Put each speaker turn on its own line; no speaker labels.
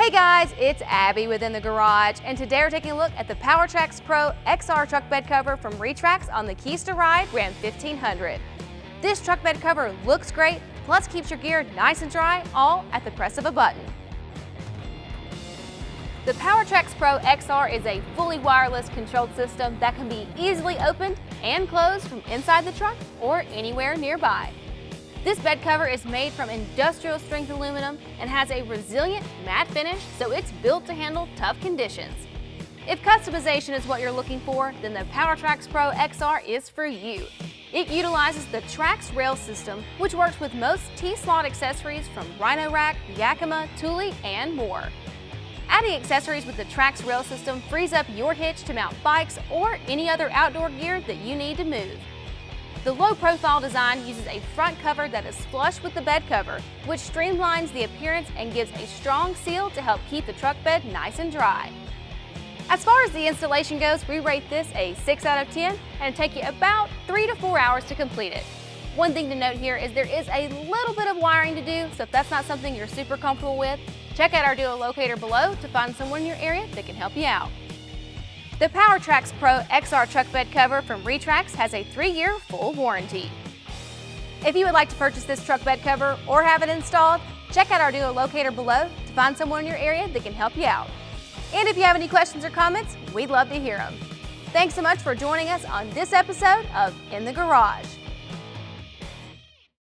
Hey guys, it's Abby within the garage, and today we're taking a look at the Powertraxs Pro XR truck bed cover from Retrax on the Keys to Ride Ram 1500. This truck bed cover looks great, plus keeps your gear nice and dry, all at the press of a button. The Powertraxs Pro XR is a fully wireless controlled system that can be easily opened and closed from inside the truck or anywhere nearby. This bed cover is made from industrial strength aluminum and has a resilient matte finish, so it's built to handle tough conditions. If customization is what you're looking for, then the Powertraxs Pro XR is for you. It utilizes the Trax rail system, which works with most T-slot accessories from Rhino Rack, Yakima, Thule, and more. Adding accessories with the Trax rail system frees up your hitch to mount bikes or any other outdoor gear that you need to move. The low-profile design uses a front cover that is flush with the bed cover, which streamlines the appearance and gives a strong seal to help keep the truck bed nice and dry. As far as the installation goes, we rate this a 6 out of 10, and it'll take you about 3 to 4 hours to complete it. One thing to note here is there is a little bit of wiring to do, so if that's not something you're super comfortable with, check out our dealer locator below to find someone in your area that can help you out. The Powertraxs Pro XR truck bed cover from Retrax has a 3-year full warranty. If you would like to purchase this truck bed cover or have it installed, check out our dealer locator below to find someone in your area that can help you out. And if you have any questions or comments, we'd love to hear them. Thanks so much for joining us on this episode of In the Garage.